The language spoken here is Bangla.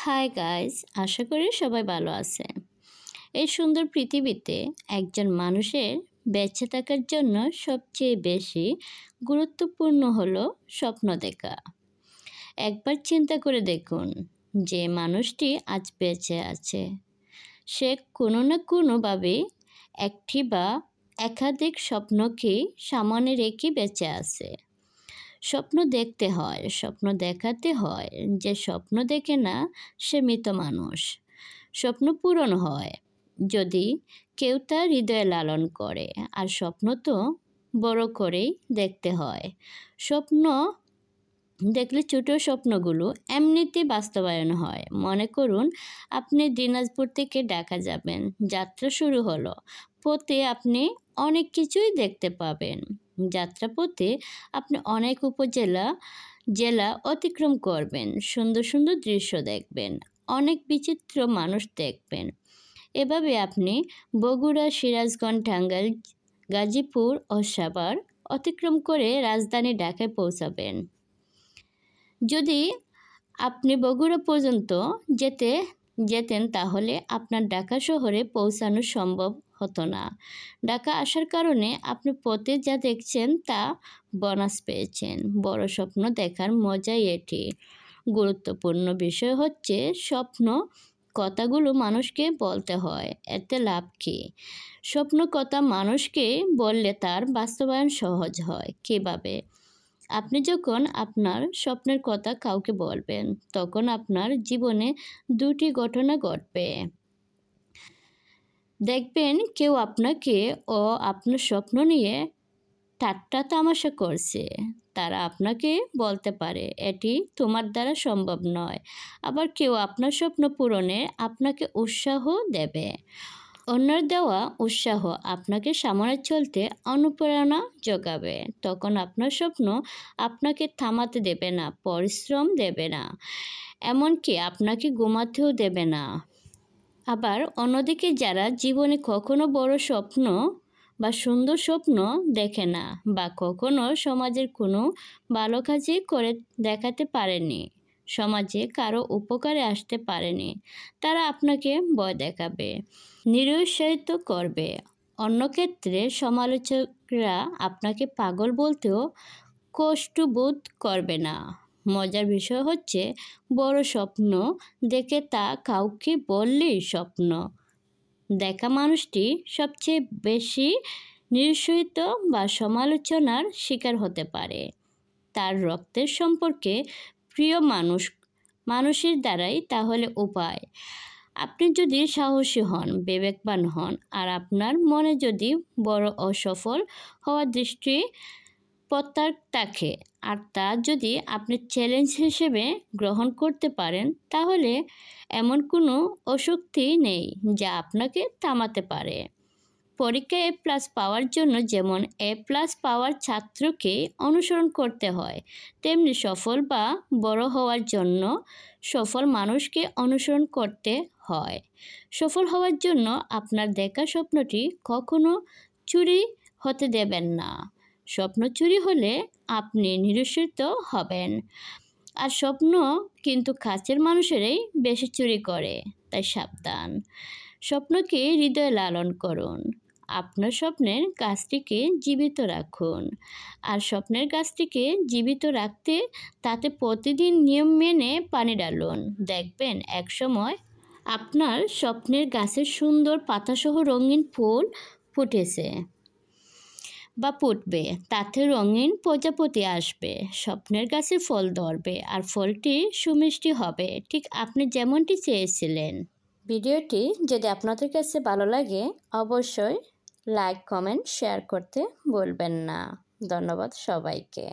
হাই গাইস, আশা করি সবাই ভালো আছে। এই সুন্দর পৃথিবীতে একজন মানুষের বেঁচে থাকার জন্য সবচেয়ে বেশি গুরুত্বপূর্ণ হলো স্বপ্ন দেখা। একবার চিন্তা করে দেখুন, যে মানুষটি আজ বেঁচে আছে সে কোনো না কোনোভাবে একটি বা একাধিক স্বপ্নকে সামনে রেখে বেঁচে আছে। স্বপ্ন দেখতে হয়, স্বপ্ন দেখাতে হয়। যে স্বপ্ন দেখে না সে মৃত মানুষ। স্বপ্ন পূরণ হয় যদি কেউ তার হৃদয়ে লালন করে, আর স্বপ্ন তো বড় করেই দেখতে হয়। স্বপ্ন দেখলে ছোট স্বপ্নগুলো এমনিতে বাস্তবায়ন হয়। মনে করুন আপনি দিনাজপুর থেকে ঢাকা যাবেন, যাত্রা শুরু হলো। পথে আপনি অনেক কিছুই দেখতে পাবেন। যাত্রাপথে আপনি অনেক জেলা অতিক্রম করবেন, সুন্দর সুন্দর দৃশ্য দেখবেন, অনেক বিচিত্র মানুষ দেখবেন। এভাবে আপনি বগুড়া, সিরাজগঞ্জ, টাঙ্গাইল, গাজীপুর ও সাভার অতিক্রম করে রাজধানী ঢাকায় পৌঁছাবেন। যদি আপনি বগুড়া পর্যন্ত যেতেন তাহলে আপনার ঢাকা শহরে পৌঁছানো সম্ভব হতো না। ঢাকা আসার কারণে আপনি পথে যা দেখছেন তা বোনাস পেয়েছেন। বড় স্বপ্ন দেখার মজাই এটি। গুরুত্বপূর্ণ বিষয় হচ্ছে স্বপ্ন কথাগুলো মানুষকে বলতে হয়। এতে লাভ কী? স্বপ্ন কথা মানুষকে বললে তার বাস্তবায়ন সহজ হয়। কীভাবে? আপনি যখন আপনার স্বপ্নের কথা কাউকে বলবেন, তখন আপনার জীবনে দুটি ঘটনা ঘটবে। দেখবেন কেউ আপনাকে ও আপনার স্বপ্ন নিয়ে ঠাট্টা তামাশা করছে। তারা আপনাকে বলতে পারে, এটি তোমার দ্বারা সম্ভব নয়। আবার কেউ আপনার স্বপ্ন পূরণে আপনাকে উৎসাহ দেবে। অন্যের দেওয়া উৎসাহ আপনাকে সামনে চলতে অনুপ্রেরণা যোগাবে। তখন আপনার স্বপ্ন আপনাকে থামাতে দেবে না, পরিশ্রম দেবে না, এমনকি আপনাকে ঘুমাতেও দেবে না। আবার অন্যদিকে যারা জীবনে কখনো বড় স্বপ্ন বা সুন্দর স্বপ্ন দেখে না, বা কখনো সমাজের কোনো ভালো কাজে করে দেখাতে পারেনি, সমাজে কারো উপকারে আসতে পারেনি, তারা আপনাকে ভয় দেখাবে, নিরুৎসাহিত করবে। অন্য ক্ষেত্রে সমালোচকরা আপনাকে পাগল বলতেও কষ্ট বোধ করবে না। মজার বিষয় হচ্ছে, বড় স্বপ্ন দেখে তা কাউকে বললেই স্বপ্ন দেখা মানুষটি সবচেয়ে বেশি নিরুৎসাহিত বা সমালোচনার শিকার হতে পারে। তার রক্তের সম্পর্কে প্রিয় মানুষের দ্বারাই তাহলে উপায়। আপনি যদি সাহসী হন, বিবেকবান হন, আর আপনার মনে যদি বড় অসফল হওয়ার দৃষ্টি প্রত্যাশা থাকে, আর তা যদি আপনি চ্যালেঞ্জ হিসেবে গ্রহণ করতে পারেন, তাহলে এমন কোনো অশক্তি নেই যা আপনাকে থামাতে পারে। পরীক্ষায় A+ পাওয়ার জন্য যেমন A+ পাওয়ার ছাত্রকে অনুসরণ করতে হয়, তেমনি সফল বা বড় হওয়ার জন্য সফল মানুষকে অনুসরণ করতে হয়। সফল হওয়ার জন্য আপনার দেখা স্বপ্নটি কখনো চুরি হতে দেবেন না। স্বপ্ন চুরি হলে আপনি নিরুৎসাহিত হবেন। আর স্বপ্ন কিন্তু কাছের মানুষেরাই বেশি চুরি করে, তাই সাবধান। স্বপ্নকে হৃদয়ে লালন করুন। আপনার স্বপ্নের গাছটিকে জীবিত রাখুন। আর স্বপ্নের গাছটিকে জীবিত রাখতে তাতে প্রতিদিন নিয়ম মেনে পানি ঢালুন। দেখবেন একসময় আপনার স্বপ্নের গাছের সুন্দর পাতাসহ রঙিন ফুল ফুটেছে বা ফুটবে, তাতে রঙিন প্রজাপতি আসবে, স্বপ্নের গাছে ফল ধরবে, আর ফলটি সুমিষ্টি হবে, ঠিক আপনি যেমনটি চেয়েছিলেন। ভিডিওটি যদি আপনাদের কাছে ভালো লাগে, অবশ্যই লাইক, কমেন্ট, শেয়ার করতে ভুলবেন না। ধন্যবাদ সবাইকে।